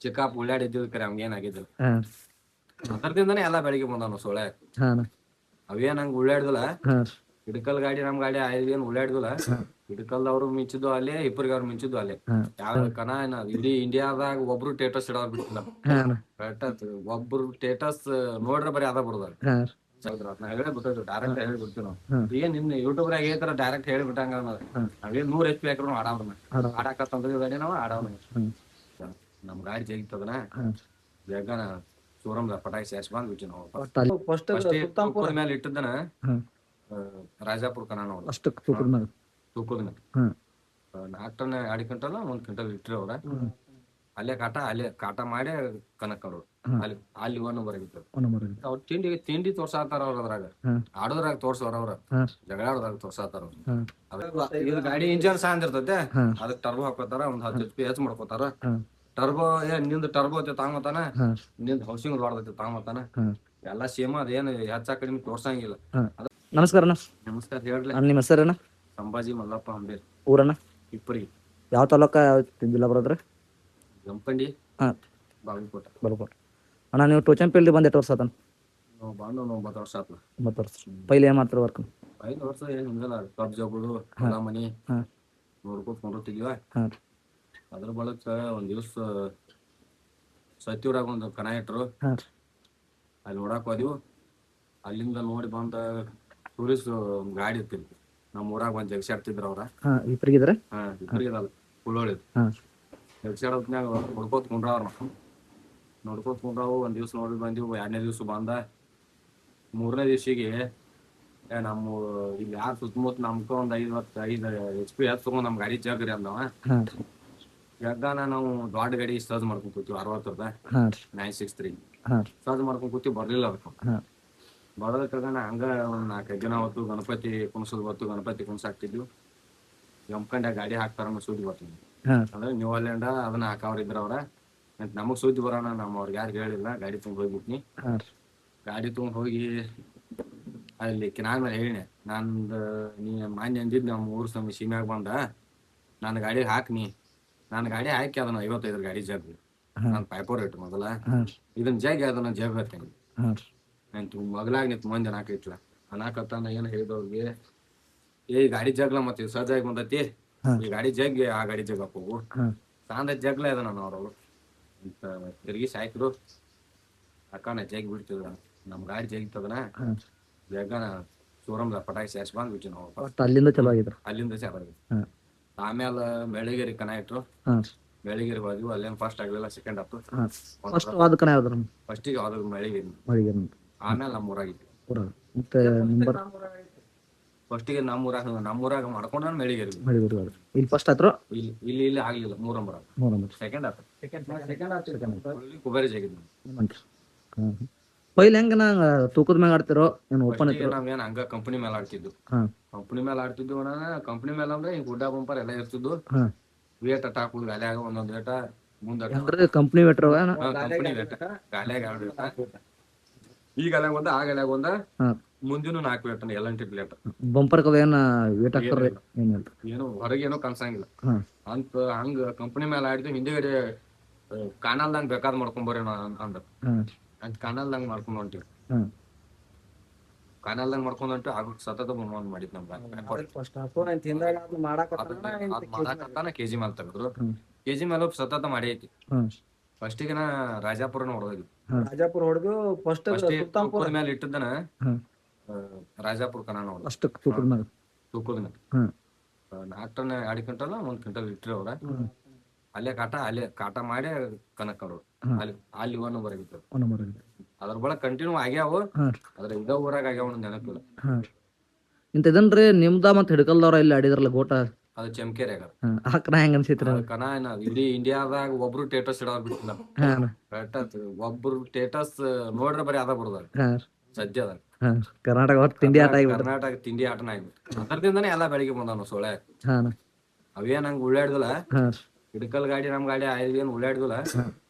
ಚಿಕ್ಕಾಪ್ ಉಳ್ಳಾಡಿದ್ದು ಕರೆ ಅವ್ಗೇನಾಗಿದ್ದಿಲ್ಲ. ಹಾ ಅದರದಿಂದನೇ ಎಲ್ಲ ಬೆಳಿಗ್ಗೆ ಬಂದಾನು ಸೊಳ್ಳೆ. ಹಾ ಅವೇನ್ ಹಂಗ ಉಳ್ಳಾಡ್ದಿಲ್ಲ. ಹಾ ಹಿಡ್ಕಲ್ ಗಾಡಿ ನಮ್ ಗಾಡಿ ಏನ್ ಉಳ್ಳಾಡ್ದಿಲ್ಲ. ಹಿಡ್ಕಲ್ದವ್ರು ಮಿಂಚಿದ್ದು ಅಲ್ಲೇ, ಇಬ್ಬರಿಗೆ ಅವ್ರು ಮಿಂಚಿದ್ದು ಅಲ್ಲೇ. ಯಾವ ಕನ ಇಡೀ ಇಂಡಿಯಾದಾಗ ಒಬ್ರು ಟೇಟಸ್ ಇಡೋರ್ ಬಿಟ್ಟಿಲ್ಲ. ಒಬ್ರು ಟೇಟಸ್ ನೋಡ್ರೆ ಬರೀ ಅದ ಬಿಡೋದ. ನಾ ಹೇಳಿ ಬಿಟ್ಟಿದ್ದು ಡೈರೆಕ್ಟ್ ಹೇಳಿ ಬಿಡ್ತೀವಿ ನಾವು. ಏನ್ ನಿನ್ನ ಯೂಟ್ಯೂಬ್ರಾಗ ಈ ತರ ಡೈರೆಕ್ಟ್ ಹೇಳಿ ಬಿಟ್ಟಂಗ ನಾವೇನ್ 100 HP ಹಾಕ್ರು ಆಡವ್ರನ್ನ ಆಡಾಕತ್ತಂದ್ರೆ ಗಾಡಿ ನಾವು ಆಡವ್ರ. ನಮ್ ಗಾಡಿ ಜಗಿತದನ ಬೇಗನ ಶೋರೂಮ್ ಪಟಾಕಿ ಸೇರ್ಸ್ ಬಂದ್ ಬಿಟ್ಟು ನಾವು ಫಸ್ಟ್ ಮೇಲೆ ಇಟ್ಟದನ ರಾಜಾಪುರ ಕನ ನೋಡು ಅಷ್ಟು ತೂಕದ ಮೇಲೆ ತೂಕದ ಮೇಲೆ 4 ಟನ್ 2 ಕ್ವಿಂಟಲ್ 1 ಕ್ವಿಂಟಲ್ ಇಟ್ರಿ ಅವ್ರ. ಅಲ್ಲೇ ಕಾಟ ಮಾಡಿ ಕನಕ್ ನೋಡು ಅಲ್ಲಿ ಒನ್ ಬರಗಿತ್ತು. ಅವ್ರ ತಿಂಡಿ ತೋರ್ಸಾತಾರ ಅವ್ರ ಅದ್ರಾಗ ಆಡೋದ್ರಾಗ ತೋರ್ಸೋರ ಅವ್ರ ಜಗಳಾಡೋದ್ರಾಗ ತೋರ್ಸಾತಾರ ಅವ್ರ. ಇದು ಗಾಡಿ ಇಂಜನ್ ಸಹ ಅಂದಿರ್ತೈತೆ ಅದಕ್ ಟರ್ಬೋ ಹಾಕೋತಾರ, ಒಂದ್ 10 HP ಹೆಚ್ಚು ಮಾಡ್ಕೋತಾರ. ಟರ್ಬೋ ನಿಂದ ಟರ್ಬೋ ಐತಿ ತಾಂಗತಾನ, ನಿಂದ ಹೌಸಿಂಗ್ ಹೊಡ್ದೈತಿ ತಾಂಗತಾನ. ಎಲ್ಲ ಸೇಮ್ ಅದೇನು ಹೆಚ್ಚ ಕಡಿಮೆ ತೋರ್ಸಂಗಿಲ್ಲ. ನಮಸ್ಕಾರ ನಮಸ್ಕಾರ ಹೇಳ್ರಿ. ನಿಮ್ಮ ಹೆಸರೇನ? ಸಂಭಾಜಿ ಮಲ್ಲಪ್ಪ ಅಂಬೇರ್. ಊರನ್ನ ಇಪ್ಪರಿಗೆ. ಯಾವ ತಾಲೂಕ ಜಿಲ್ಲಾ ಬರೋದ್ರಿ? ಗಂಪಂಡಿ ಹಾ ಬಾಗಲಕೋಟ. ಬಾಗಲಕೋಟೆ. ಅಣ್ಣ ನೀವು ಟೋಚನ್ ಫೀಲ್ಡ್ ಬಂದು 8 ವರ್ಷ ಆತನ? ನಾವು ಬಂದು 9 ವರ್ಷ ಆತ್ಲ. 9 ವರ್ಷ. ಪೈಲೆ ಏನ್ ಮಾಡ್ತಾರೆ ವರ್ಕ್? 5 ವರ್ಷ ಏನ್ ಹಿಂಗಲ್ಲ, ಕಬ್ ಜಗುದು ಹೊಲ ಮನಿ ನೋಡ್ಕೊತ ಕೊಂಡಿರ್ತಿದ್ವ. ಅದ್ರ ಬಳಕ ಒಂದ್ ದಿವ್ಸ ಸತ್ಯೂರಾಗ ಒಂದು ಕನ ಇಟ್ರು, ಅಲ್ಲಿ ನೋಡಕ್ ಹೋದಿವು. ಅಲ್ಲಿಂದ ನೋಡಿ ಬಂದ ಟೂರಿಸ್ಟ್ ಗಾಡಿ ಇರ್ತಿದ್ವಿ ನಮ್ಮ ಊರಾಗ ಒಂದ್ ಜಗಸಾಡ್ತಿದ್ರ ಅವ್ರ. ಇಬ್ಬರಿಗಿದ್ರೆ ಇಬ್ಬರಿಗಿದಲ್ಲ ಕುಳ್ಳೋಳಿದ್ ಜಗಸಾಡತ್ನ್ಯಾಗ ನೋಡ್ಕೋತ ಕುಂಡ್ರ ಅವ್ರ. ನೋಡ್ಕೋತ ಕುಂಡ್ರಾವು. ಒಂದ್ ದಿವ್ಸ ನೋಡಿ ಬಂದಿವು. 2ನೇ ದಿವ್ಸ ಬಂದ. 3ನೇ ದಿವ್ಸಿಗೆ ನಮ್ಮ ಇಲ್ಲಿ ಯಾರು ಸುತ್ತಮುತ್ತ ನಮ್ಕ ಒಂದ್ 5 HP ಹೆಚ್ಚು ತಗೊಂಡ್ ನಮ್ ಗಾಡಿ ಜಗ್ರಿ ಅಂದವ. ಜಗ್ಗಾನ ನಾವು ದೊಡ್ಡ ಗಾಡಿ ಸಜ್ ಮಾಡ್ಕೊಂಡ್ ಕೂತೀವಿ 60ರದ 963 ಸಜ್ ಮಾಡ್ಕೊಂಡ್ ಕೂತೀವಿ. ಬರ್ಲಿಲ್ಲ ಅದಕ್ಕೆ. ಬರೋದಕ್ಕಾಗ ಹಂಗ ಒಂದ್ 4-5 ಜನ ಹೊತ್ತು ಗಣಪತಿ ಕುಣಸದ್ ಹೊತ್ತು ಗಣಪತಿ ಕುಣಸಾಕ್ತಿದ್ವಿ. ಗಂಪ್ಕಂಡ ಗಾಡಿ ಹಾಕ್ತಾರ ಸುದ್ದಿ ಬರ್ತೀವಿ. ಅಂದ್ರೆ ನ್ಯೂ ಹಾಲೆಂಡ ಅದನ್ನ ಹಾಕವ್ರ ಇದ್ರ ಅವ್ರ. ನಮಗ್ ಸುದ್ದಿ ಬರೋಣ, ನಮ್ಮ ಅವ್ರಿಗೆ ಯಾರು ಹೇಳಿಲ್ಲ. ಗಾಡಿ ತಗೊಂಡ್ ಹೋಗ್ಬಿಟ್ನಿ. ಗಾಡಿ ತಗೊಂಡ್ ಹೋಗಿ ಅಲ್ಲಿ ಕಿನಾಲ್ ಮೇಲೆ ಹೇಳಿನಿ, ನಂದು ನೀ ಮಾನ್ಯ ಅಂದಿದ್ ನಮ್ಮ ಊರ್ ಸೀಮ್ಯಾಗ ಬಂದ ನನ್ನ ಗಾಡಿ ಹಾಕ್ನಿ. ನಾನು ಗಾಡಿ ಹಾಕಿ ಅದನ್ನ 55 ಗಾಡಿ ಜಗ್ ನಾನು ಪೈಪೋರ್ ಇಟ್ಟು ಮೊದಲ ಇದನ್ನ ಜಗ್ಗಿ ಅದನ್ನ ಜಗ್ ಹತ್ತೀನಿ. ಮಗಲಾಗ ನಿಂತು ಮಂದಿ ಅನಾಕೈತ್ಲ. ಅನಾಕತ್ತಾನ ಏನ್ ಹೇಳಿದವ್ರಿಗೆ, ಈ ಗಾಡಿ ಜಗ್ಲ ಮತ್ತೆ ಸಜ್ಜಾಗಿ ಬಂದೈತಿ, ಈ ಗಾಡಿ ಜಗ್ಗಿ ಆ ಗಾಡಿ ಜಗ್ ಹೋಗು ಸಾಂದ ಜಗ್ಲ ಅದ ನಾನು ಅವ್ರವ್ರು ಅಂತ ತಿರುಗಿ ಸಾಕಿದ್ರು. ಅಕ್ಕನ ಜಗ್ಗಿ ಬಿಡ್ತಿದ್ರ. ನಮ್ ಗಾಡಿ ಜಗಿತದನ ಬೇಗನ ಶೋರೂಮ್ ಪಟಾಕಿ ಸೇರ್ಸ್ ಬಂದ್ ಬಿಟ್ಟು ನಾವು ಅಲ್ಲಿಂದ ಚಲೋ ಆಗಿದ್ರು. ಅಲ್ಲಿಂದ ಚಾಲ. ಆಮೇಲೆ ಮೆಳಿಗೇರಿ ಕನ ಇಟ್ರು. ಮೆಳಿಗೇರಿ ಹೋದ್ವಿ. ಅಲ್ಲೇನ್ ಫಸ್ಟ್ ಆಗ್ಲಿಲ್ಲ, ಸೆಕೆಂಡ್ ಆಯ್ತು. ಫಸ್ಟಿಗೆ ಯಾವ್ದು ಮೆಳಿಗೇರಿ, ಆಮೇಲೆ ನಮ್ಮೂರಾಗಿತ್ತು. ಫಸ್ಟಿಗೆ ನಮ್ಮೂರಾಗ ಮಾಡ್ಕೊಂಡ ಮೆಳಿಗೇರಿ ಇಲ್ಲಿ ಫಸ್ಟ್ ಆಯ್ತು. ಇಲ್ಲಿ ಆಗ್ಲಿಲ್ಲ. 3 ಸೆಕೆಂಡ್ ಆಯ್ತು. ಕುಬೇರಿ ಜಗಿದ್ವಿ. ಪೈಲ್ ಹೆಂಗ ತೂಕದ ಮ್ಯಾಗ ಆಡ್ತಿರೋ ಓಪನ್ ನಾವೇನ್ ಹಂಗ ಕಂಪನಿ ಮೇಲೆ ಆಡ್ತಿದ್ವು. ಕಂಪನಿ ಮೇಲೆ ಆಡ್ತಿದ್ವು. ಕಂಪನಿ ಮೇಲೆ ಅಂದ್ರೆ ಹಿಂಗ್ ಗುಡ್ಡ ಬಂಪರ್ ಎಲ್ಲ ಇರ್ತಿದ್ವು. ವೇಟ್ ಅಟ್ ಹಾಕುದು ಗಾಲ್ಯಾಗ ಒಂದೊಂದ್ ವೇಟ ಮುಂದೆ ಕಂಪ್ನಿ ವೇಟ್ರ ಕಂಪನಿ ವೇಟ ಗಾಲ್ಯಾಗ 2 ವೇಟ. ಈ ಗಾಲ್ಯಾಗ ಒಂದ ಆ ಗಾಲ್ಯಾಗ ಒಂದ ಮುಂದಿನ 4 ವೇಟ್ L&T ಪ್ಲೇಟ್ ಬಂಪರ್ ಏನ ವೇಟ್ ಹಾಕ್ತಾರ ಏನು ಹೊರಗೇನೋ ಕನ್ಸಂಗಿಲ್ಲ ಅಂತ. ಹಂಗ ಕಂಪನಿ ಮೇಲೆ ಆಡಿದ್ವಿ. ಹಿಂದಿಗಡೆ ಕಾನಲ್ದಂಗ್ ಬೇಕಾದ್ ಮಾಡ್ಕೊಂಬರ್ರಿ ಅಂದ್ರ ಅಂತ ಕಾನಲ್ದಂಗ್ ಮಾಡ್ಕೊಂಡ್ ಹೊಂಟಿವಿ. ಕಾನಲ್ದಂಗ್ ಮಾಡ್ಕೊಂಡ್ ಹೊಂಟು ಆಗ ಸತತ ಮಾಡಿದ್ ಮಾಡಾಕತ್ತಾನ. ಕೆಜಿ ಮೇಲೆ ತೆಗೆದ್ರು. ಕೆಜಿ ಮೇಲೆ ಸತತ ಮಾಡಿ ಐತಿ. ಫಸ್ಟಿಗೆ ರಾಜಾಪುರ ಹೊಡೆದ್ವಿ. ರಾಜಾಪುರ ಹೊಡೆದು ಫಸ್ಟ್ ಮೇಲೆ ಇಟ್ಟದನ ರಾಜಾಪುರ ಕನ ನೋಡು ಅಷ್ಟು ತೂಕದ ಮೇಲೆ 4 ಟನ್ 2 ಕ್ವಿಂಟಲ್ 1 ಕ್ವಿಂಟಲ್ ಇಟ್ರಿ ಅವ್ರ. ಅಲ್ಲೇ ಕಾಟ ಮಾಡಿ ಕನಕ್ ನೋಡು ಅಲ್ಲಿ ಒನ್ ಬರಗಿತ್ತು. ಅದ್ರ ಬಳ ಕಂಟಿನ್ಯೂ ಆಗ್ಯಾವ. ಅದ್ರ ಇದ ಊರಾಗ ಆಗ್ಯಾವ ನೆನಪಿಲ್ಲ. ಇಂತದನ್ರಿ ನಿಮ್ದ ಮತ್ ಹಿಡ್ಕಲ್ದವ್ರ ಇಲ್ಲಿ ಆಡಿದ್ರಲ್ಲ ಗೋಟ, ಅದು ಚೆಮ್ಕೇರಿ ಆ ಕನ ಹೆಂಗ ಅನ್ಸಿತ್ರಿ? ಕನ ಇಡೀ ಇಂಡಿಯಾದಾಗ ಒಬ್ರು ಟೇಟಸ್ ಇಡೋರ್ ಬಿಟ್ಟಿಲ್ಲ. ಒಬ್ರು ಟೇಟಸ್ ನೋಡ್ರೆ ಬರೀ ಅದ ಬಿಡದ ಸದ್ಯ ಅದ. ಕರ್ನಾಟಕ ತಿಂಡಿ ಆಟ ಕರ್ನಾಟಕ ತಿಂಡಿ ಆಟನ ಆಗ್ಬಿಟ್ಟು ಅದರದಿಂದನೇ ಎಲ್ಲ ಬೆಳಿಗ್ಗೆ ಬಂದಾನು ಸೊಳ್ಳೆ. ಅವೇನ್ ಹಂಗ ಉಳ್ಳಾಡ್ದಿಲ್ಲ. ಹಿಡ್ಕಲ್ ಗಾಡಿ ನಮ್ ಗಾಡಿ ಏನ್ ಉಳ್ಳಾಡ್ದಿಲ್ಲ.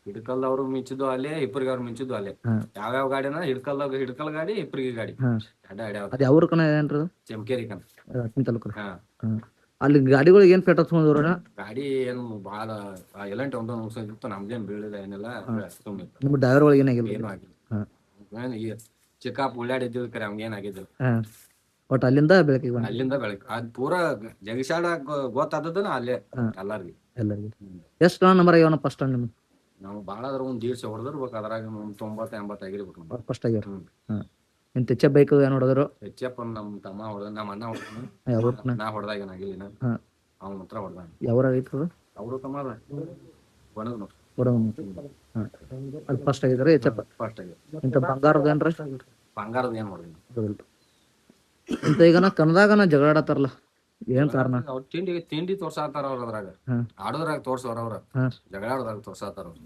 ಹಿಡ್ಕಲ್ದವ್ರು ಮಿಂಚಿದ್ದು ಅಲ್ಲೇ, ಇಬ್ಬರಿಗೆ ಅವ್ರು ಮಿಂಚಿದ್ದು ಅಲ್ಲೇ. ಯಾವ್ಯಾವ ಗಾಡಿನ ಹಿಡ್ಕಲ್ ಗಾಡಿ ಇಬ್ಬರಿಗೆ ಗಾಡಿ ಅವ್ರ ಕನ ಏನ್ರ ಚೆಮ್ಕೇರಿ ಕನ. ಅಲ್ಲಿ ಗಾಡಿಗಳಿಗೆ ಏನ್ ಪೆಟ್ರೋಲ್ ತೊಗೊಂಡ್ರ ಗಾಡಿ ಏನು ಭಾಳ ಎಲ್ಲಂಟಿ ಒಂದು ಮುಗಿಸಿತ್ತು, ನಮ್ದೇನು ಬೀಳಿಲ್ಲ ಏನಿಲ್ಲ, ಸುಮ್ಮನೆ ನಿಮ್ಮ ಡ್ರೈವರ್ ಒಳಗೆ ಏನಾಗಿಲ್ಲ. ಏನೂ ಆಗಿಲ್ಲ. ಹಾ ಏನು ಈ ಚಿಕ್ಕಾಪ್ ಉಳ್ಳಾಡಿದ್ದು ಕರೆ ಅವ್ನಿಗೇನು ಆಗಿದ್ದಿಲ್ಲ. ಹಾ ಒಟ್ಟು ಅಲ್ಲಿಂದ ಬೆಳಕಿಗೆ ಬಂದ ಅಲ್ಲಿಂದ ಬೆಳಗ್ಗೆ ಅದು ಪೂರಾ ಜಗಶಾಡ ಗೊತ್ತಾದದನ ಅಲ್ಲೇ ಎಲ್ಲಾರ್ಗಿ. ಎಲ್ಲರಿಗೆ ಎಷ್ಟು ನಂಬರ್ ಆಗ್ಯಾವನ ಫಸ್ಟ್ ನಿಮ್ಗೆ? ನಾವು ಭಾಳ ಅದ್ರ ಒಂದು 150 ಹೊಡೆದಿರ್ಬೇಕು, ಅದ್ರಾಗ 90-80 ಆಗಿರ್ಬೇಕು ನಮ್ಗೆ. ಫಸ್ಟ್ ಆಗ್ಯಾರ. ಹಾಂ ಇನ್ನು ತೆಚ್ಚ ಬೈಕ್ ಏನು ಹೊಡೆದ್ರು? ಹೆಚ್ಚಪ್ಪ ನಮ್ಮ ತಮ್ಮ ಹೊಡೆದ, ನಮ್ಮ ಅಣ್ಣ ಹೊಡೆದ, ಯಾವ ನಾ ಹೊಡೆದಾಗ ಏನಾಗಿಲ್ಲ, ಹಾಂ ಅವ್ನ ಹತ್ರ ಹೊಡೆದ. ಯಾವ್ರಾಗೈತೆ ಅದು? ಅವರು ತಮ್ಮ ಒಣಗ್ನು ಹಾಂ ಅದು ಫಸ್ಟ್ ಆಗಿದ್ದಾರೆ ಹೆಚ್ಚಪ್ಪ. ಫಸ್ಟ್ ಆಗಿ ಇಂಥ ಬಂಗಾರದ ಏನ್ರ ಬಂಗಾರದ ಏನು ಹೊಡೆದಿಲ್ಲ. ಇಂಥ ಈಗ ಕನ್ನದಾಗ ಜಗಳಾಡತ್ತಾರಲ್ಲ, ಏನ್ ಕಾರಣ? ಅವ್ರ ತಿಂಡಿ ತೋರ್ಸಾತಾರ ಅವ್ರ ಅದ್ರಾಗ, ಆಡೋದ್ರಾಗ ತೋರ್ಸೋರ ಅವ್ರ, ಜಗಳಾಡೋದ್ರಾಗ ತೋರ್ಸಾತಾರ ಅವ್ರು.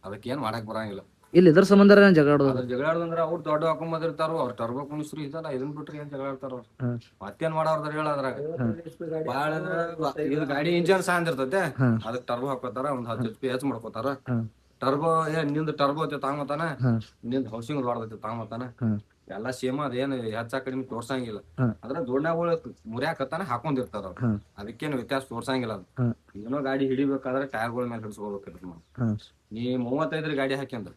ಅದಕ್ಕೆ ಏನ್ ಮಾಡಕ್ ಬರಂಗಿಲ್ಲ. ಇಲ್ಲಿ ಇದ್ರ ಸಂಬಂಧ ಜಗಳಾಡೋದು? ಅದ್ರ ಜಗಳಾಡೋದಂದ್ರ ಅವ್ರು ದೊಡ್ಡ ಹಾಕೊಂಬಂದಿರ್ತಾರೋ, ಅವ್ರ ಟರ್ಬೋ ಕುಣಿಸ್ರು ಇದ್ದಲ್ಲ, ಇದನ್ ಬಿಟ್ರಿ ಏನ್ ಜಗಳಾಡ್ತಾರ ಅವ್ರು. ಮತ್ತೇನ್ ಮಾಡೋದ್ರ ಹೇಳ ಅದ್ರಾಗ ಬಾಳ ಇದು ಗಾಡಿ ಇಂಜನ್ ಸಾಂದ್ ಇರ್ತೈತೆ, ಅದಕ್ ಟರ್ಬೋ ಹಾಕೋತಾರ, ಒಂದ್ 10 HP ಹೆಚ್ಚು ಮಾಡ್ಕೋತಾರ. ಟರ್ಬೋ ನಿಂದ ಟರ್ಬೋ ಐತಿ ತಾಂಗತಾನ, ನಿಂದ ಹೌಸಿಂಗ್ ಹೊಡ್ದೈತಿ ತಾಂಗತಾನ, ಎಲ್ಲಾ ಸೇಮ್ ಅದೇನು ಹೆಚ್ಚ ಕಡಿಮೆ ತೋರ್ಸಂಗಿಲ್ಲ. ಅದ್ರ ದೊಡ್ಡಗಳು ಮುರಿಯಾಕತ್ತಾನ ಹಾಕೊಂಡಿರ್ತಾರ ಅವ್ರು, ಅದಕ್ಕೇನು ವ್ಯತ್ಯಾಸ ತೋರ್ಸಂಗಿಲ್ಲ. ಅದು ಏನೋ ಗಾಡಿ ಹಿಡಿಬೇಕಾದ್ರೆ ಟೈರ್ಗಳ ಮೇಲೆ ಹಿಡಿಸ್ಕೋಬೇಕಿರ್ತದೆ ನಾವು. ನೀ 35 ಗಾಡಿ ಹಾಕ್ಯಂದ್ರ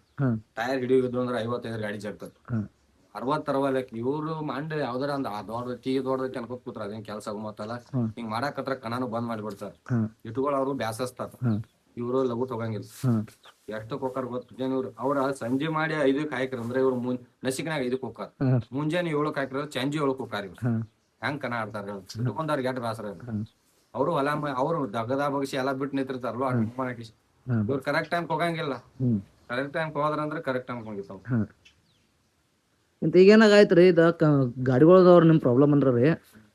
ಟೈರ್ ಹಿಡಿಯೋದು ಅಂದ್ರೆ 55 ಗಾಡಿ ಜಗ್ತದ, 60 ಇವ್ರು ಮಂಡ್ ಯಾವ್ದಾರ ಅಂದ ದೊಡ್ಡದೈತಿ ದೊಡ್ಡದೈತಿ ಅನ್ಕೋತ ಕೂತ್ರ ಅದೇನ್ ಕೆಲ್ಸ ಮತ್ತಲ್ಲ. ಹಿಂಗ್ ಮಾಡಾಕತ್ರ ಕಣಾನು ಬಂದ್ ಮಾಡಿಬಿಡ್ತಾರ. ಇಟ್ಗಳು ಅವ್ರು ಬ್ಯಾಸಸ್ತಾರ, ಇವ್ರು ಲಘು ತಗೊಂಗಿಲ್ಲ. ಎಷ್ಟಕ್ ಹೋಗಾರ ಗೊತ್ತೇನ್ ಇವ್ರು? ಅವ್ರ ಸಂಜೆ ಮಾಡಿ 5ಕ್ಕೆ ಹಾಕ್ರ ಅಂದ್ರೆ ಇವ್ರು ನಸಿಕನಾಗ 5ಕ್ಕೆ ಹೋಗಾರ, ಮುಂಜಾನೆ 7ಕ್ಕೆ ಹಾಕ್ರ ಸಂಜೆ 7ಕ್ಕೆ ಹೋಗಾರ. ಇವ್ರು ಹೆಂಗ್ ಕಣ ಆಡ್ತಾರ ಇಟ್ಕೊಂಡವ್ರಿಗೆ ಎಟ್ ಬ್ಯಾಸರ. ಅವ್ರು ಹೊಲ ಅವ್ರು ದಗದ ಬಗ್ಸಿ ಎಲ್ಲಾ ಬಿಟ್ಟು ನಿಂತಿರ್ತಾರಲ್ಲ, ಹಾಕಿಸಿ ಇವ್ರು ಕರೆಕ್ಟ್ ಟೈಮ್ ಹೋಗಂಗಿಲ್ಲ. ಕರೆಕ್ಟ್ ಟೈಮ್ ಹೋದ್ರಂದ್ರೆ ಕರೆಕ್ಟ್ ಟೈಮ್ ಹೋಗಿರ್ತಾವ. ಇಂತ ಈಗೇನಾಗೈತ್ರಿ ಇದ ಗಾಡಿಗಳದವ್ರು ನಿಮ್ ಪ್ರಾಬ್ಲಮ್ ಅಂದ್ರ ರೀ,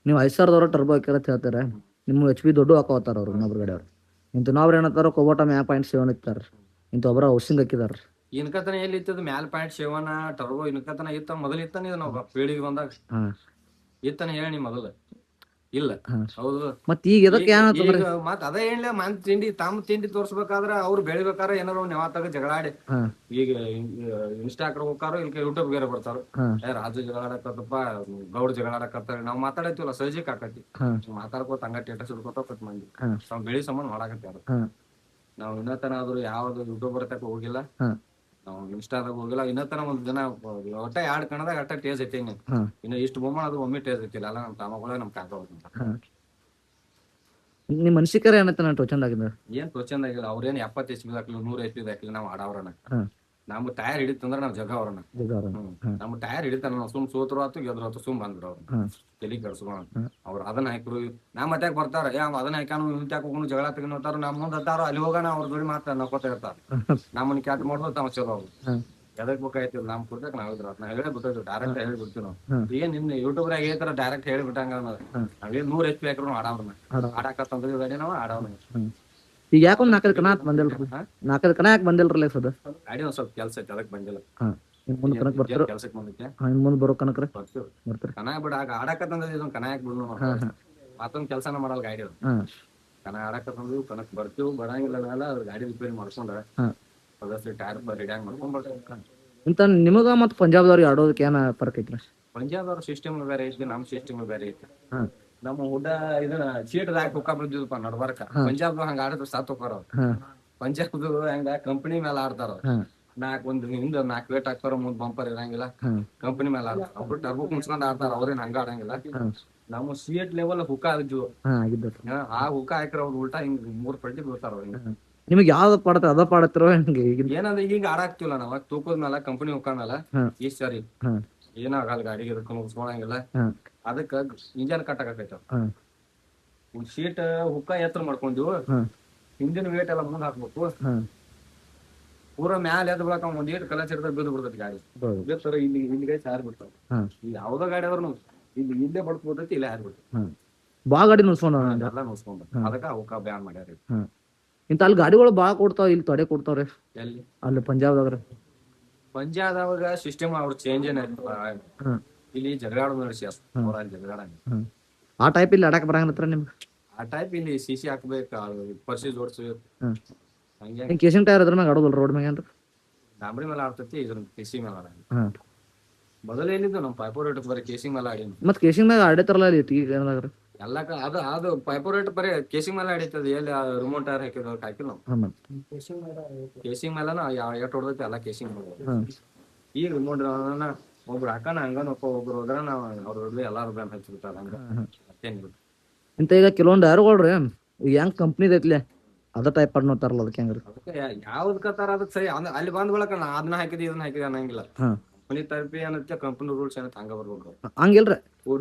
ನೀವು 5,000 ಟರ್ಬೋ ಹಾಕ್ಯಾರ ಅಂತ ಹೇಳ್ತಾರೆ, ನಿಮ್ಮ HP ದೊಡ್ಡ ಹಾಕೋತಾರ ಅವ್ರು ಇನ್ನೊಬ್ರು ಗಾಡಿಯವ್ರು. ಇಂತ ನಾವ್ರು ಏನಂತಾರ ಕೊಬೋಟ 0.7 ಇತ್ತಾರ, ಇಂತ ಒಬ್ಬರ ಹೌಸಿಂಗ್ ಹಾಕಿದಾರ. ಇನ್ಕತನ ಎಲ್ಲಿ ಇತ್ತದ 0.7 ಟರ್ಬೋ ಇನ್ಕತನ ಇತ್ತ ಮೊದಲ ಇತ್ತಾನ. ಇದು ನಾವು ಪೀಳಿಗೆ ಬಂದಾಗ ಇತ್ತಾನ ಹೇಳಿ ಮೊದಲ ಇಲ್ಲ. ಹೌದು, ಮತ್ ಈಗ ಇದಕ್ಕೆ ಮತ್ ಅದೇ ಏನ್ಲ ಮನ್ ತಿಂಡಿ ತಮ್ಮ ತಿಂಡಿ ತೋರ್ಸ್ಬೇಕಾದ್ರ ಅವ್ರು ಬೆಳಿಬೇಕಾರ ಏನಾರ ನೆವಾತಾಗ ಜಗಳಾಡಿ, ಈಗ ಇನ್ಸ್ಟಾಗ್ರಾಮ್ ಹೋಗಾರ ಇಲ್ಲಿ ಯೂಟ್ಯೂಬ್ ಗಾರ ಬರ್ತಾರ, ರಾಜು ಜಗಳಾಡಕತ್ತಪ್ಪ, ಗೌಡ್ ಜಗಳಾಡಕತ್ತಾರ, ನಾವ್ ಮಾತಾಡತ್ತೀವಲ್ಲ ಸಹಜಕ್ ಆಕತಿ, ಮಾತಾಡ್ಕೋತ ಹಂಗ ಟೇಟಸ್ ಹಿಡ್ಕೋತ ಕಟ್ ಮಂದಿ ನಾವ್ ಬೆಳಿ ಸಂಬಂಧ ಮಾಡಾಕತ್ಯಾರ. ನಾವ್ ಇನ್ನತನ ಆದ್ರೂ ಯಾವ್ದು ಯೂಟ್ಯೂಬರ್ ತಕ ಹೋಗಿಲ್ಲ, ನಾವು ಇನ್ಸ್ಟಾದಾಗ ಹೋಗಿಲ್ಲ ಇನ್ನತನ. ಒಂದ್ ದಿನ ಒಟ್ಟ 2 ಕಣದಾಗ ಅಟ್ಟ ಟೇಸ್ ಐತಿ. ಇನ್ನು ಇಷ್ಟು ಬೊಮ್ಮ ಅದು ಒಮ್ಮೆ ಟೇಸ್ ಐತಿಲ್ಲ ಅಲ್ಲ. ನಮ್ ತಮ್ಮಗಳ ನಮ್ ಕಾಕ ನಿಮ್ ಮನ್ಸಿಕರ ಏನತ್ತ ಟೋಚಂದ ಆಗಿದ ಏನ್ ಟೋಚಂದ ಆಗಿಲ್ಲ. ಅವ್ರೇನ್ 70 HP ಹಾಕ್ಲಿ 100 HP ಹಾಕ್ಲಿ ನಾವ್ ಆಡವ್ರನ. ನಮ್ ಟೈರ್ ಹಿಡಿತಂದ್ರ ನಾವ್ ಜಗ ಅವ್ರನ, ನಮ್ ಟೈರ್ ಹಿಡಿತಾರ. ನಾವ್ ಸುಮ್ ಸೋತ್ರು ಆತು ಗೆದ್ರು ಆತು ಸುಮ್ ಬಂದ್ರು ಅವ್ರು ತಲಿ ಕೆಡ್ಸ್ಕೊಂಡ್. ಅವ್ರು ಅದನ್ನ ಹಾಕ್ರು ನಾ ಮತ್ಯಾಕ್ ಬರ್ತಾರ, ಅದನ್ನ ಹಾಕ್ಯಾನು ಇಂತ್ಯಾಕ ಹೋಗೋನು ಜಗಳ ತೆಗಿನೋತಾರ. ನಮ್ ಮುಂದ್ ಹತ್ತಾರ ಅಲ್ಲಿ ಹೋಗೋಣ ಅವ್ರ ಜೋಡಿ ಮಾತ್ರ ನಕ್ಕೋತ ಇರ್ತಾರ. ನಮ್ಮನ್ನ ಕ್ಯಾಟ್ ಮಾಡೋದು ತಮ್ಮ ಚಲೋ ಅವ್ರು ಎದಕ್ ಬೇಕಾಯ್ತಿಲ್ಲ. ನಮ್ ಕುರ್ದಕ್ ನಾವ್ ಇದ್ರ ನಾ ಹೇಳಿ ಬಿಟ್ಟಿದ್ವಿ, ಡೈರೆಕ್ಟ್ ಹೇಳಿ ಬಿಡ್ತೀವಿ ನಾವು. ಏನ್ ನಿಮ್ ಯೂಟ್ಯೂಬ್ರಾಗ ಈ ತರ ಡೈರೆಕ್ಟ್ ಹೇಳಿ ಬಿಟ್ಟಂಗ ನಾವೇನ್ 100 HP ಹಾಕ್ರು ಆಡವ್ರನ್ನ ಆಡಾಕತ್ತಂದ್ರಿ ಗಾಡಿ ನಾವ್ ಆಡವ್ನ. ಈಗ ಯಾಕೊಂದ್ 4 ಕಣ ಬಂದಿಲ್ರಿ, 4 ಕಣ ಯಾಕೆ ಬಂದಿಲ್ರಲ್ಲ ಸದ? ಗಾಡಿ ಒಂದ್ ಸ್ವಲ್ಪ ಕೆಲ್ಸ ಐತಿ ಅದಕ್ ಬಂದಿಲ್ಲ. ಮುಂದ್ ಕನಕ್ ಬರ್ತಾರ, ಕೆಲ್ಸಕ್ ಬಂದೈತೆ ಮುಂದ್ ಬರೋ ಕನಕ್ರ ಬರ್ತೀವಿ. ಕನ ಬಿಡ ಆಗ ಆಡಾಕತ್ತಂದ್ರ ಇದೊಂದ್ ಕನ ಹಾಕ್ ಬಿಡ್ನು, ಮತ್ತೊಂದ್ ಕೆಲ್ಸನ ಮಾಡಲ್ಲ ಗಾಡಿ. ಕನ ಆಡಾಕತ್ತಂದ್ವಿ ಕನಕ್ ಬರ್ತೀವಿ, ಬರಂಗಿಲ್ಲ ಅದ್ರ ಗಾಡಿ ರಿಪೇರಿ ಮಾಡ್ಕೊಂಡ್ರ ಟೈರ್ ರೆಡಿಯಾಗಿ ಮಾಡ್ಕೊಂಡ್ ಬರ್ತೀವಿ. ಇಂತ ನಿಮಗ ಮತ್ ಪಂಜಾಬ್ದವ್ರಿಗೆ ಆಡೋದಕ್ಕೆ ಏನ ಫರ್ಕ್ ಐತ್ರಿ? ಪಂಜಾಬ್ದವ್ರ ಸಿಸ್ಟಮ್ ಬೇರೆ ಐತಿ, ನಮ್ ಸಿಸ್ಟಮ್ ಬೇರೆ ಐತಿ. ನಮ್ಮ ಹುಡ್ಡ ಇದನ್ನ ಚೀಟದಾಗ ಹುಕ್ಕ ಬಿದ್ದಿದ್ಪ ನಡ್ಬಾರ್ಕ. ಪಂಜಾಬ್ ಹಂಗ ಆಡಿದ್ರು ಸಾತ್ ಹೋಕಾರ. ಪಂಜಾಬ್ದು ಹೆಂಗ ಕಂಪನಿ ಮೇಲೆ ಆಡ್ತಾರ. ಹಿಂದ 4 ವೇಟ್ ಹಾಕ್ತಾರ, ಮುಂದ್ ಬಂಪರ್ ಇರಂಗಿಲ್ಲ. ಕಂಪನಿ ಮೇಲೆ ಆಡ್ತಾರ. ಅವ್ರು ಟರ್ಬೋ ಕುಣ್ಸ್ಕೊಂಡ್ ಆಡ್ತಾರ, ಅವ್ರೇನ್ ಹಂಗ ಆಡಂಗಿಲ್ಲ. ನಮ್ಮ ಸಿಎಟ್ ಲೆವೆಲ್ ಹುಕ್ಕ ಆಗಿದ್ವು. ಆ ಹುಕ್ಕ ಹಾಕಿರ ಅವ್ರು ಉಲ್ಟಾ ಹಿಂಗ್ 3 ಪಲ್ಟಿ ಬೀಳ್ತಾರ. ನಿಮ್ಗೆ ಯಾವ್ದು ಪಾಡತ್ತ ಅದ ಪಾಡತ್ತಿರೋ ಏನಂದ್ರೆ ಈಗ ಆಡಾಕ್ತಿವಲ್ಲ ನಾವ್ ತೂಕದ ಮೇಲೆ ಕಂಪನಿ ಹುಕ್ಕ ಮೇಲೆ ಈ ಸರಿ ಏನಾಗಲ್ಲ ಗಾಡಿಗೆ ಇದಕ್ಕೆ ಮುಗಿಸ್ಕೊಳಂಗಿಲ್ಲ. ಅದಕ್ಕ ಇಂಜನ್ ಕಟ್ ಆಕೈತ. ಶೀಟ್ ಹುಕ್ಕ ಎತ್ತರ ಮಾಡ್ಕೊಂಡ್ವು, ಹಿಂದಿನ ವೇಟ್ ಎಲ್ಲ ಮುಂದ್ ಹಾಕ್ಬೇಕು. ಪೂರಾ ಮ್ಯಾಲ ಎದ್ ಬಿಡಕ ಒಂದ್ ಏಟ್ ಕಲಚ್ ಹಿಡಿದ್ರೆ ಬಿದ್ದು ಬಿಡ್ತೈತಿ ಗಾಡಿ. ಬಿಡ್ತಾರ ಇಲ್ಲಿ ಸಾರ್ ಬಿಡ್ತಾವ. ಯಾವ್ದೋ ಗಾಡಿ ಆದ್ರೂ ಇಲ್ಲೇ ಬಡ್ಕೊತೈತಿ, ಇಲ್ಲೇ ಹಾರ್ ಬಿಡ್ತೈತಿ. ಬಾ ಗಾಡಿ ನುಸ್ಕೊಂಡ ಎಲ್ಲ ನುಸ್ಕೊಂಡ್ ಅದಕ್ಕ ಹುಕ್ಕ ಬ್ಯಾನ್ ಮಾಡ್ಯಾರ. ಇಂತ ಅಲ್ಲಿ ಗಾಡಿಗಳು ಬಾಳ ಕೊಡ್ತಾವ, ಇಲ್ಲಿ ತೊಡೆ ಕೊಡ್ತಾವ್ರಿ. ಎಲ್ಲಿ? ಅಲ್ಲಿ ಪಂಜಾಬ್ದಾಗ. ಪಂಜಾಬ್ದಾಗ ಸಿಸ್ಟಮ್ ಅವ್ರ ಚೇಂಜ್ ಏನ ಇಲ್ಲಿ ಜಗಳಾಡೋದು ನಡೆಸಿ ಅವ್ರ ಅಲ್ಲಿ ಜಗಳಾಡ. ಆ ಟೈಪ್ ಇಲ್ಲಿ ಆಡಕ್ ಬರಂಗಿಲ್ಲ ನಿಮ್ಗೆ? ಆ ಟೈಪ್ ಇಲ್ಲಿ CC ಹಾಕ್ಬೇಕ, ಪರ್ಸಿ ಜೋಡ್ಸ್ಬೇಕು. ಹಂಗೆ ಕೇಸಿಂಗ್ ಟೈರ್ ಅದ್ರ ಮ್ಯಾಗ ಆಡೋದಲ್ಲ ರೋಡ್ ಮ್ಯಾಗ ಏನ್ರಿ? ಡಾಂಬರಿ ಮೇಲೆ ಆಡ್ತೈತಿ, ಇದ್ರ ಕೇಸಿಂಗ್ ಮೇಲೆ ಆಡ. ಮೊದಲ ಏನಿದ್ದು ನಮ್ ಪೈಪೋರ್ ಬರೀ ಕೇಸಿಂಗ್ ಮೇಲೆ ಆಡಿ. ಮತ್ ಕೇಸಿಂಗ್ ಮ್ಯಾಗ ಆಡೇತಾರಲ್ಲ ಈಗ ಏನಾದ್ರಿ? ಎಲ್ಲ ಅದು ಅದು ಪೈಪರ್ ರೇಟ್ ಬರೀ ಕೇಸಿಂಗ್ ಮೇಲೆ ಹಿಡಿತದ ಎಲ್ಲಿ ರಿಮೋಟ್ ಟೈರ್ ಹಾಕಿದ್ರು ಹಾಕಿಲ್ಲ ನಾವು ಹಾಂ ಮತ್ತೆ ಕೇಸಿಂಗ್ ಮೇಲೆ ಎಷ್ಟು ಹೊಡೆದೈತಿ ಎಲ್ಲ ಕೇಸಿಂಗ್ ಹಾಂ ಈಗ ರಿಮೋಟ್ ಒಬ್ರು ಹಾಕನ ಹಂಗನಪ್ಪ ಒಬ್ರು ಹೋದ್ರ ನಾವು ಅವ್ರ ಎಲ್ಲಾರು ಬ್ಯಾನ್ ಹಚ್ಚಿಬಿಟ್ಟಾರ ಹಂಗ ಮತ್ತೇನಿಲ್ಲ ಇಂಥ ಈಗ ಕೆಲವೊಂದು ಯಾರುಗಳ್ರಿ ಈಗ ಹೆಂಗ್ ಕಂಪ್ನಿದ್ ಐತ್ಲೆ ಅದ ಟೈಪ್ ನೋಡ್ತಾರಲ್ಲ ಅದಕ್ಕೆ ಹೆಂಗ್ರಿ ಅದಕ್ಕೆ ಯಾವ್ದು ಕತ್ತಾರ ಅದಕ್ಕೆ ಸರಿ ಅಲ್ಲಿ ಬಂದ್ ಬಳಕ ನಾ ಅದನ್ನ ಹಾಕಿದಿ ಇದನ್ನ ಹಾಕಿದಿ ಅನ್ನಂಗಿಲ್ಲ ಹಾಂ ಕಂಪನಿ ತರಪಿ ಏನತ್ತೆ ಕಂಪನಿ ರೂಲ್ಸ್ ಏನತ್ತೆ ಹಂಗ ಬರ್ಬೇಕು ಹಂಗಿಲ್ರಿ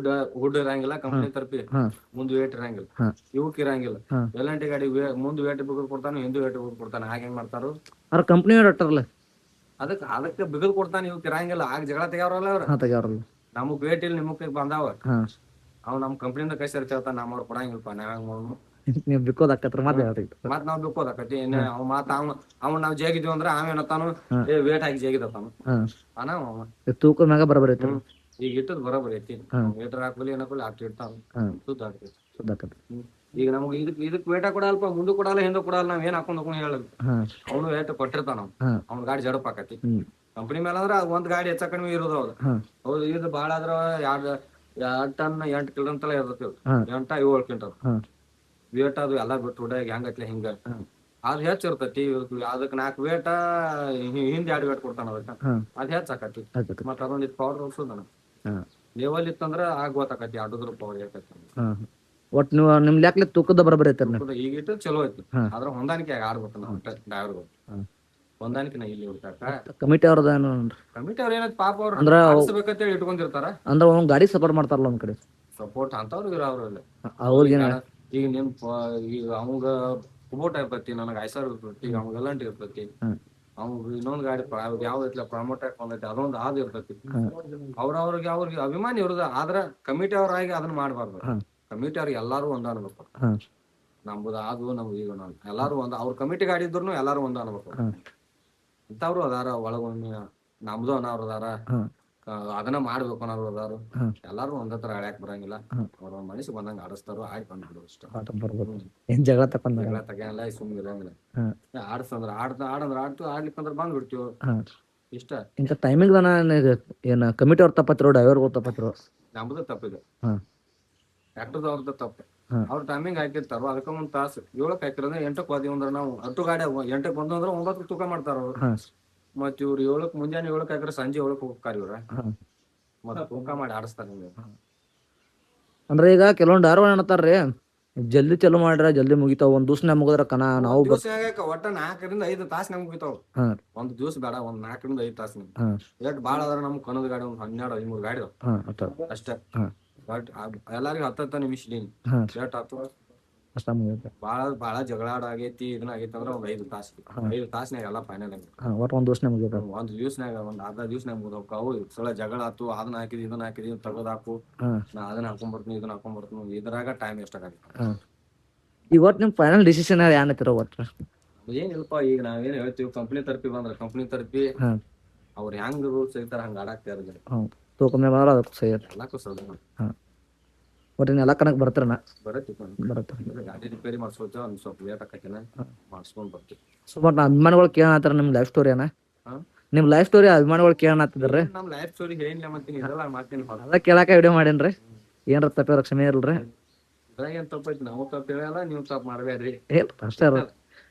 ಹುಡ್ ಇರಂಗಿಲ್ಲ ಕಂಪನಿ ತರಪಿ ಹಾಂ ಮುಂದ್ ವೇಟ್ ಇರಂಗಿಲ್ಲ ಹಾಂ ಇವಕ್ ಇರಂಗಿಲ್ಲ ಹಾಂ ಎಲ್ಲಂಟಿ ಗಾಡಿ ಮುಂದ್ ವೇಟ್ ಬಿಗದ್ ಕೊಡ್ತಾನ ಹಿಂದ್ ವೇಟ್ ಬಿಗದ್ ಕೊಡ್ತಾನ ಹಾಗೆ ಹೆಂಗ್ ಮಾಡ್ತಾರು ಅವ್ರ ಕಂಪ್ನಿ ಇಟ್ಟಾರಲ್ಲ ಅದಕ್ಕೆ ಬಿಗದ್ ಕೊಡ್ತಾನ ಇವಕ್ ಇರಂಗಿಲ್ಲ ಆಗ ಜಗಳ ತೆಗ್ಯಾವ್ರಲ್ಲ ಅವ್ರ ಹಾಂ ತೆಗ್ಯಾರಲ್ಲ ನಮಗ್ ವೇಟ್ ಇಲ್ಲ ನಿಮಗ್ ಬಂದಾವ ಹಾಂ ಅವ್ ನಮ್ ಕಂಪ್ನಿಯಿಂದ ಕೈ ಸೇರಿ ಹೇಳ್ತಾನ ನಾ ಮಾಡಿ ಕೊಡಂಗಿಲ್ಲಪ್ಪ ನಾವ್ ಹೆಂಗ್ ಮಾಡೋದು ನೀವು ಬಿಕ್ಕೋದಾಕತ್ರ ಮತ್ತೆ ಹೇಳ್ರಿ ಮತ್ ನಾವ್ ಬಿಕ್ಕೋದಾಕತಿ ಅವ್ ಮಾತ ಅವ್ನ ನಾವ್ ಜೇಗಿದ್ವಿ ಅಂದ್ರ ಅವೇನತ್ತಾನು ವೇಟ್ ಹಾಕಿ ಜೇಗಿದತ್ತಾನು ಹಾಂ ಅವ ತೂಕದ ಮ್ಯಾಗ ಬರಬರ್ ಐತಿ ಈಗ ಇಟ್ಟದ್ ಬರೋಬರಿ ಐತಿ ಮೀಟರ್ ಹಾಕಲಿ ಏನಕ್ಕಲಿ ಅಷ್ಟು ಇಡ್ತಾನ ಸುದ್ದ ಆಗ್ತೈತಿ ಸುದ್ದಾಕತ್ರಿ ಈಗ ನಮ್ಗೆ ಇದಕ್ ವೇಟ ಕೊಡಲ್ಪ ಮುಂದೆ ಕೊಡಲ್ಲ ಹಿಂದೆ ಕೊಡಲ್ಲ ನಾವ್ ಏನ್ ಹಾಕೊಂಡ್ ಹೇಳಲ್ಲ ಹಾಂ ಅವನು ವೇಟ್ ಕೊಟ್ಟಿರ್ತಾನ ಹಾಂ ಅವ್ನ ಗಾಡಿ ಜಡಪ್ ಆಕತಿ ಹ್ಞೂ ಕಂಪನಿ ಮೇಲೆ ಅಂದ್ರ ಒಂದ್ ಗಾಡಿ ಹೆಚ್ಚ ಕಡಿಮೆ ಇರೋದು ಹೌದು ಹಾಂ ಹೌದು ಇದು ಬಾಳ ಆದ್ರ ಎರಡ್ ಟನ್ 8 ಕಿಲೋ ಅಂತಲೇ ಇರ್ತೈತಿ ಹಾಂ 8 7 ಕ್ವಿಂಟಲ್ ಹಾಂ ವೇಟ್ ಅದು ಎಲ್ಲಾ ಬಿಟ್ಟು ಹುಡ್ಯಾಗ ಹೆಂಗತ್ಲೆ ಹಿಂಗ ಅದ್ ಹೆಚ್ಚ ಇರ್ತೈತಿ ಅದಕ್ 4 ವೇಟ ಹಿಂದ್ 2 ವೇಟ್ ಕೊಡ್ತಾನ ಅದಕ್ಕ ಹಾಂ ಅದ್ ಹೆಚ್ಚ ಆಕತಿ ಆಕತ್ರಿ ಮತ್ತ ಅದೊಂದಿಟ್ ಪವರ್ ಹೋಗ್ಸೋದನ ಹಾಂ ಲೇವಲ್ ಇತ್ತಂದ್ರ ಆಗ ಗೊತ್ತಾಕತಿ ಅಡ್ಡದ್ರ ಪವರ್ ಯಾಕತಿ ಹಾಂ ಒಟ್ಟು ನೀವು ನಿಮ್ಮ ಲೆಕ್ಕಲೆ ತೂಕದ ಬರಬರ್ ಐತಿ ನೀವು ಈಗ ಇಟ್ಟು ಚಲೋ ಐತಿ ಹಾಂ ಆದ್ರ ಹೊಂದಾಣಿಕೆ ಆಡ್ಬೇಕು ನಾವು ಡ್ರೈವರ್ಗಳು ಹಾಂ ಹೊಂದಾಣಿಕೆ ಇಲ್ಲಿ ಹುಡ್ಕಾಕ ಕಮಿಟಿ ಅವ್ರದ ಏನು ಕಮಿಟಿ ಅವ್ರ ಏನೈತಿ ಪಾಪ ಅವ್ರು ಅಂದ್ರ ಆಡ್ಸ್ಬೇಕಂತೇಳಿ ಇಟ್ಕೊಂಡಿರ್ತಾರ ಅಂದ್ರೆ ಅವ್ನು ಗಾಡಿ ಸಪೋರ್ಟ್ ಮಾಡ್ತಾರಲ್ಲ ಒಂದ್ ಕಡೆ ಸಪೋರ್ಟ್ ಅಂತವ್ರು ಇರೋ ಅವ್ರಲ್ಲಿ ಅವ್ರಿಗೆ ಈಗ ನಿಮ್ ಈಗ ಅವಂಗ ಕುಬೋಟ ಇರ್ತೈತಿ ನನಗ ಐಸರ್ ಇರ್ತೈತಿ ಈಗ ಅವಂಗ ಎಲ್ಲಂಟಿ ಇರ್ತೈತಿ ಹ್ಮ್. ಅವಂಗ ಇನ್ನೊಂದ್ ಗಾಡಿ ಯಾವ್ದು ಐತ್ಲ ಪ್ರಮೋಟ್ ಹಾಕೊಂಡೈತಿ ಅದೊಂದು ಆದ್ ಇರ್ತೈತಿ ಅವ್ರಿಗೆ ಅಭಿಮಾನಿ ಇರೋದ ಆದ್ರ ಕಮಿಟಿ ಅವ್ರಾಗಿ ಅದನ್ನ ಮಾಡ್ಬಾರ್ದು ಕಮಿಟಿ ಅವ್ರಿಗೆ ಎಲ್ಲಾರು ಒಂದ ಅನ್ಬೇಕು ನಮ್ದು ಅದು ನಮ್ದು ಈಗ ಎಲ್ಲಾರು ಒಂದ ಅವ್ರ ಕಮಿಟಿ ಗಾಡಿ ಇದ್ರು ಎಲ್ಲಾರು ಒಂದ ಅನ್ಬೇಕು ಇಂಥವ್ರು ಅದಾರ ಒಳಗೊಮ್ಮೆ ನಮ್ದು ಅನ್ನೋರು ಅದಾರ ಅದನ್ನ ಮಾಡ್ಬೇಕು ಅನ್ನೋರು ಅದಾರು ಎಲ್ಲಾರು ಒಂದತ್ರ ಆಡ್ಯಾಕ್ ಬರಂಗಿಲ್ಲ ಅವ್ರ ಮನಸ್ಸಿಗೆ ಬಂದಂಗ ಆಡಿಸ್ತಾರೋ ಆಯ್ತು ಬಂದ್ಬಿಡು ಅಷ್ಟ ಏನ್ ಜಗಳ ತಕೊಂಡ ಜಗಳ ತಗೊಂಡ ಸುಮ್ಮನೆ ಇರಂಗಿಲ್ಲ ಆಡ್ಸಂದ್ರ ಆಡ್ಲಿಕ್ಕಂದ್ರ ಬಂದ್ ಬಿಡ್ತೀವಿ ಇಷ್ಟ ಇಂಥ ಟೈಮಿಂಗ್ ಏನ ಕಮಿಟಿ ಅವ್ರ ತಪ್ಪತ್ತಿರೋ ಡ್ರೈವರ್ ತಪ್ಪತ್ತಿರೋ ನಮ್ದು ತಪ್ಪಿದೆ ಟ್ರ್ಯಾಕ್ಟರ್ದ ಅವ್ರದ್ದು ತಪ್ಪು ಅವ್ರ ಟೈಮಿಂಗ್ ಹಾಕಿರ್ತಾರ ಅದಕ್ಕ ಒಂದ್ ತಾಸು 7ಕ್ಕೆ ಹಾಕಿರಂದ್ರೆ 8ಕ್ಕೆ ಹೋದಿವಿ ಅಂದ್ರ ನಾವು ಅಟ್ಟು ಗಾಡಿ 8ಕ್ಕೆ ಬಂದು ಅಂದ್ರೆ 9ಕ್ಕೆ ತೂಕ ಮಾಡ್ತಾರ ಅವ್ರು ಮತ್ ಇವ್ರು 7ಕ್ಕೆ ಮುಂಜಾನೆ 7ಕ್ಕೆ ಹಾಕಿದ್ರೆ ಸಂಜೆ 7ಕ್ಕೆ ಹೋಗ್ತಾರ ಇವ್ರ ಮತ್ತ ತೂಕ ಮಾಡಿ ಆಡಿಸ್ತಾರ ಅಂದ್ರೆ ಈಗ ಕೆಲವೊಂದು ಡ್ರೈವರ್ ಏನಂತಾರ್ರಿ ಜಲ್ದಿ ಚಲೋ ಮಾಡ್ರ ಜಲ್ದಿ ಮುಗಿತಾವ ಒಂದ್ ದಿವ್ಸ ಮುಗಿದ್ರ ಕನ ನಾವು ಒಟ್ಟ 4ರಿಂದ 5 ತಾಸ್ ಮುಗಿತಾವ ಒಂದ್ ದಿವ್ಸ ಬೇಡ ಒಂದ್ 4ರಿಂದ 5 ತಾಸ್ ಎಷ್ಟ್ ಬಾಳ ಅದ್ರ ನಮ್ ಕನದ ಗಾಡಿ ಒಂದ್ 12 13 ಗಾಡಿ ಅಷ್ಟೇ ಬಟ್ ಎಲ್ಲಾರಿಗೂ 10 ನಿಮಿಷ ಲೇಟ್ ಆತು ಬಾಳ ಜಗಳಾಡ ಆಗೈತಿ ಇದನ್ನ ಆಗೈತಿ ಅಂದ್ರ ಒಂದ್ 5 ತಾಸ್ 5 ತಾಸ್ನಾಗ ಎಲ್ಲಾ ಫೈನಲ್ ಒಂದ್ ದಿವ್ಸ ಮುಗಿತ ಒಂದ್ ದಿವ್ಸನಾಗ ಒಂದ್ ಅರ್ಧ ದಿವ್ಸನಾಗ ಮುಗ್ದೋಕ ಅವು ಸಲ ಜಗಳ ಆತು ಅದನ್ನ ಹಾಕಿದಿ ಇದನ್ನ ಹಾಕಿದಿ ತಗದ್ ಹಾಕು ನಾ ಅದನ್ನ ಹಾಕೊಂಡ್ ಬರ್ತೀನಿ ಇದನ್ನ ಹಾಕೊಂಡ್ ಬರ್ತೀನಿ ಇದ್ರಾಗ ಟೈಮ್ ಎಷ್ಟಾಗತ್ತೆ ಈಗ ಒಟ್ ನಿಮ್ ಫೈನಲ್ ಡಿಸಿಷನ್ ಏನೈತಿರ ಒಟ್ಟ ಏನಿಲ್ಪ ಈಗ ನಾವೇನ್ ಹೇಳ್ತೀವಿ ಕಂಪ್ನಿ ತರಪಿ ಬಂದ್ರ ಕಂಪ್ನಿ ತರಪಿ ಅವ್ರ ಹೆಂಗ್ ರೂಲ್ಸ್ ಐತಾರ ಹಂಗ ಆಡಾಕ್ತಾರ ತೂಕಮ್ಮೆ ಬಾಳ ಅದಕ್ಕೆ ಸೈ ಎಲ್ಲಕ್ಕೂ ಸಲ ಒಟ್ಟಿನ ಎಲ್ಲ ಕನಕ್ ಬರ್ತಾರಣ ಬರುತ್ತೆ ಗಾಡಿ ರಿಪೇರಿ ಮಾಡ್ಸೋತ ಒಂದ್ ಸ್ವಲ್ಪ ಲೇಟ್ ಆಕತಿನ ಮಾಡ್ಸ್ಕೊಂಡ್ ಬರ್ತೀವಿ ಸೊ ಬಟ್ ಅಭಿಮಾನಿಗಳು ಕೇಳತ್ತಾರ ನಿಮ್ ಲೈಫ್ ಸ್ಟೋರಿ ಏನ ನಿಮ್ ಲೈಫ್ ಸ್ಟೋರಿ ಅಭಿಮಾನಿಗಳು ಕೇಳತ್ತಿದ್ರಿ ನಮ್ ಲೈಫ್ ಸ್ಟೋರಿ ಹೇಳಿಲ್ಲ ಮಾಡ್ತೀನಿ ಇದೆಲ್ಲ ಮಾಡ್ತೀನಿ ಅದ ಕೇಳಾಕ ವಿಡಿಯೋ ಮಾಡೇನ್ರಿ ಏನ್ರ ತಪ್ಪಿರ ಕ್ಷಮೆ ಇಲ್ರಿ ಇದ್ರಾಗ ಏನ್ ತಪ್ಪೈತಿ ನಾವು ತಪ್ಪು ಹೇಳಲ್ಲ ನೀವು ತಪ್ಪು ಮಾಡ್ಬೇಡ್ರಿ ಅಷ್ಟೇ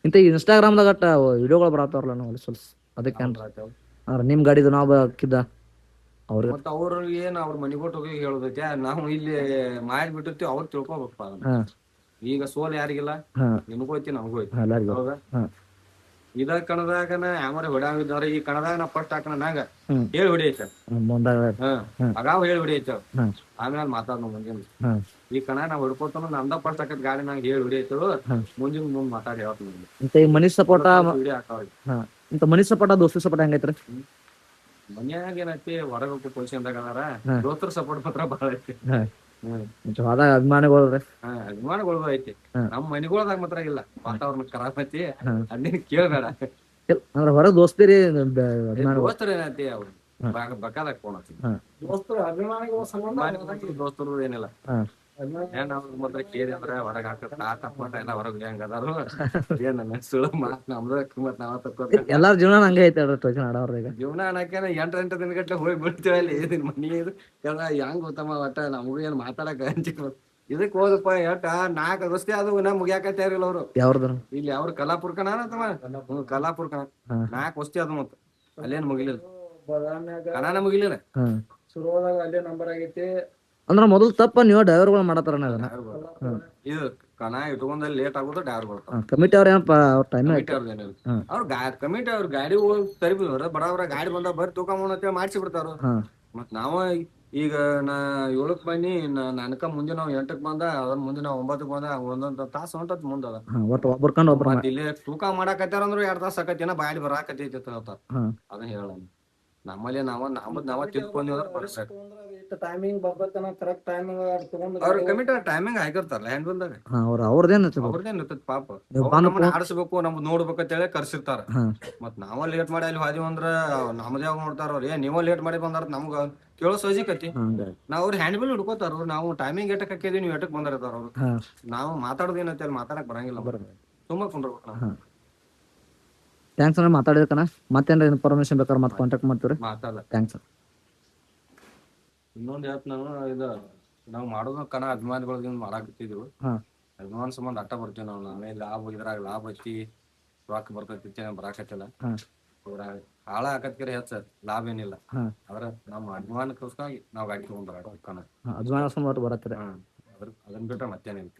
ಇಂತ ಇನ್ಸ್ಟಾಗ್ರಾಮ್ದಾಗ ವಿಡಿಯೋಗಳು ಬರತ್ತಾರಲ್ಲ ನಾವು ಸ್ವಲ್ಪ ಅದಕ್ಕೆ ನಿಮ್ ಗಾಡಿದು ನಾವು ಹಾಕಿದ್ದ ಅವ್ರಿಗೆ ಮತ್ತ ಅವ್ರ ಏನ್ ಅವ್ರ ಮನಿಗೊಟ್ಟು ಹೋಗಿ ಹೇಳೋದೈತೆ ನಾವು ಇಲ್ಲಿ ಮಾಡಿಬಿಟ್ಟಿರ್ತೀವಿ ಅವ್ರು ತಿಳ್ಕೊಬೇಕಪ್ಪ ಈಗ ಸೋಲ್ ಯಾರಿಗಿಲ್ಲ ನಿನಗೂ ಐತಿ ನಮಗೂ ಐತಿ ಹೌದಾ ಇದ ಕಣದಾಗನ ಯಾಮರ ಹೊಡ್ಯಾವಿದ್ರ ಈ ಕಣದಾಗ ನಾ ಫಸ್ಟ್ ಹಾಕಣ ನಂಗ ಹೇಳಿ ಹೊಡಿಯೈತ ಅಗಾವ್ ಹೇಳಿ ಹೊಡಿಯೈತ ಆಮೇಲೆ ಮಾತಾಡ್ ಮುಂದಿನ ಈ ಕಣ ನಾವ್ ಹೊಡ್ಕೊತಾನ ನಮ್ದ ಫಸ್ಟ್ ಹಾಕತ್ ಗಾಡಿ ನಂಗೆ ಹೇಳಿ ಹೊಡಿಯೈತು ಮುಂದಿನ ಮುಂದ್ ಮಾತಾಡಿ ಹೇಳ್ತೀನಿ ಮನಿ ಸಪೋರ್ಟ ವಿಡಿಯೋ ಹಾಕಾವ್ರಿ ಇಂತ ಮನಿ ಸಪೋರ್ಟ ದೋಸ್ತಿ ಸಪೋರ್ಟ್ ಹೆಂಗೈತ್ರಿ ಮನ್ಯಾಗ ಏನೈತಿ ಹೊರಗ ಪೊಸಿಷನ್ದಾಗ ಅದಾರ ದೋಸ್ತರ ಸಪೋರ್ಟ್ ಮಾತ್ರ ಬಾಳ ಐತಿ ಅಭಿಮಾನಿಗಳು ಅಭಿಮಾನಗಳು ಐತಿ ನಮ್ ಮನಿಗೊಳದಾಗ ಮಾತ್ರ ಇಲ್ಲ ವಾತಾವರಣ ಖರಾಬ್ ಐತಿ ಅಲ್ಲಿನ ಕೇಳಬೇಡ ಅಂದ್ರೆ ಹೊರ ದೋಸ್ತಿರಿ ದೋಸ್ತರು ಏನೈತಿ ಅವ್ರು ಬೇಕಾದಾಗ ಫೋನ್ ಹಚ್ಚಿ ದೋಸ್ತರು ಅಭಿಮಾನಿಗಳು ಸಂಬಂಧ ದೋಸ್ತರು ಏನಿಲ್ಲ ಏನ್ ಅವ್ರ ಮಾತ್ರ ಕೇಳಿ ಅಂದ್ರ ಹೊರಗ ಹಾಕತ್ತ ತಪ್ಪಟ ಎಲ್ಲ ಹೊರಗ್ ಹೆಂಗ ಅದಾರು ಏನ್ ಸುಳ್ಳು ಮಾತ್ ನಮ್ದ ಮತ್ ನಾವ ತಕ್ಕೋ ಎಲ್ಲಾರ ಜೀವನ ಹಂಗ ಐತೆ ಆಡೋರ್ ಈಗ ಜೀವನ ಅನ್ನಕೇನ 8 ದಿನಗಟ್ಲೆ ಹೋಗಿ ಬಿಡ್ತೀವಿ ಅಲ್ಲಿ ಏನ್ ಮನಿ ಇದು ಹೆಂಗ್ ಗೊತ್ತಮ್ಮ ಒಟ್ಟ ನಮಗೂ ಏನ್ ಮಾತಾಡಕ ಇದಕ್ ಹೋದಪ್ಪ ಎಟ್ಟ 4 ರಸ್ತೆ ಅದು ಇನ್ನ ಮುಗ್ಯಾಕ ತಯಾರಿಲ್ಲ ಅವ್ರು. ಯಾವ್ದು? ಇಲ್ಲಿ ಅವ್ರ ಕಲಾಪುರ ಕಣ ಕಲಾಪುರ ಕಣ 4 ವಸ್ತಿ ಅದು ಮತ್ತ ಅಲ್ಲೇನ್ ಮುಗಿಲಿಲ್ಲ ಕಣಾನ ಮುಗಿಲಿಲ್ಲ. ಶುರುವಾದಾಗ ಅಲ್ಲೇ ನಂಬರ್ ಆಗೈತಿ. ಅಂದ್ರ ಮೊದಲು ತಪ್ಪ ನೀವು ಡ್ರೈವರ್ಗಳು ಮಾಡತಾರ ಇದು ಕಣ ಇಟ್ಕೊಂಡ್ ಲೇಟ್ ಆಗೋದು ಡ್ರೈವರ್ ಬರ್ತಾವ. ಕಮಿಟಿ ಅವ್ರ ಏನಪ್ಪ ಅವ್ರ ಟೈಮ್ ಅವ್ರ ಕಮಿಟಿ ಅವ್ರ ಗಾಡಿ ಹೋಗಿ ತರಿಬಿದ್ರ ಬಡವ್ರ ಗಾಡಿ ಬಂದ ಬರ್ರಿ ತೂಕ ಮಾಡಿಸಿ ಬಿಡ್ತಾರ. ಮತ್ ನಾವ ಈಗ ನಾ 7ಕ್ ಬನ್ನಿ ನನಕ ಮುಂಜಾನೆ ನಾವು 8ಕ್ ಬಂದ ಅದ್ರ ಮುಂಜಾನೆ 9ಕ್ ಬಂದ ಒಂದೊಂದ್ ತಾಸು ಹೊಂಟತ್ ಮುಂದದ. ಮತ್ ಇಲ್ಲಿ ತೂಕ ಮಾಡಾಕತ್ತಾರ ಅಂದ್ರ 2 ತಾಸ ಆಕತಿ ಏನ ಬಾಡಿ ಬರಾಕತ್ತೈತಿ ಹೇಳ್ತಾರ. ಅದನ್ನ ಹೇಳ ನಮ್ಮಲ್ಲಿ ನಾವ ತಿಳ್ಕೊಂಡ್ರ ಟೈಮಿಂಗ್ ಬರ್ಬೇಕನ್ನ ಕರೆಕ್ಟ್ ಟೈಮಿಂಗ್ ಅವ್ರ ಕಮಿಟಿ ಟೈಮಿಂಗ್ ಹಾಕಿರ್ತಾರಲ್ಲ ಹ್ಯಾಂಡ್ ಬಿಲ್ದಾಗ ಅವ್ರದೇನ್ ಪಾಪ ಆಡಿಸ್ಬೇಕು ನಮ್ದು ನೋಡ್ಬೇಕಂತ ಹೇಳಿ ಕರ್ಸಿರ್ತಾರ. ಮತ್ ನಾವ ಲೇಟ್ ಮಾಡಿ ಅಲ್ಲಿ ಹೋದಿವಿ ಅಂದ್ರ ನಮ್ದೇ ನೋಡ್ತಾರ ಅವ್ರ ನೀವ ಲೇಟ್ ಮಾಡಿ ಬಂದಾರ ನಮ್ಗ ಕೇಳೋ ಸೋಜಿಕತಿ. ನಾವ್ ಅವ್ರ ಹ್ಯಾಂಡ್ ಬಿಲ್ ಹಿಡ್ಕೋತಾರ ನಾವು ಟೈಮಿಂಗ್ ಎಟಕ್ ಹಾಕಿದೀವಿ ನೀವು ಎಟಕ್ ಬಂದಿರ್ತಾರ ಅವ್ರು. ನಾವು ಮಾತಾಡೋದು ಏನಂತ ಅಲ್ಲಿ ಮಾತಾಡಕ್ ಬರಂಗಿಲ್ಲ ತುಂಬಾ ಕುಂಡ್ರಬೇಕು. ಥ್ಯಾಂಕ್ಸ್ ಅಣ್ಣ ಮಾತಾಡಿದಕ್ಕನ. ಮತ್ತೇನ್ರ ಇನ್ಫಾರ್ಮೇಶನ್ ಬೇಕಾದ್ರೆ ಮತ್ತೆ ಕಾಂಟ್ಯಾಕ್ಟ್ ಮಾಡ್ತೀವಿ. ಥ್ಯಾಂಕ್ಸ್. ಇನ್ನೊಂದ್ ಹೇಳ್ತ ನಾನು ಇದು ನಾವ್ ಮಾಡೋದು ಕಣ ಅಭಿಮಾನಿಗಳಿಗೆ ಮಾಡಾಕತ್ತಿದ್ವಿ. ಅಭಿಮಾನ ಸಂಬಂಧ ಅಟ್ಟ ಬರ್ತೀವಿ ನಾವು. ನಾವೇ ಲಾಭ ಇದ್ರಾಗ ಲಾಭ ಐತಿ ರೊಕ್ಕ ಬರ್ತೈತಿ ಬರಾಕತ್ತಿಲ್ಲ. ಹಾಳ ಹಾಕತ್ಕರ ಹೆಚ್ಚ ಲಾಭ ಏನಿಲ್ಲ. ಆದ್ರ ನಮ್ಮ ಅಭಿಮಾನಕ್ಕೋಸ್ಕರ ನಾವ್ ಗಾಡಿ ತಗೊಂಡ್ಬರ ಕಣ ಅಭಿಮಾನ ಬರತ್ತೀರ ಅದನ್ನ ಬಿಟ್ರೆ ಮತ್ತೇನಿಲ್ಲ.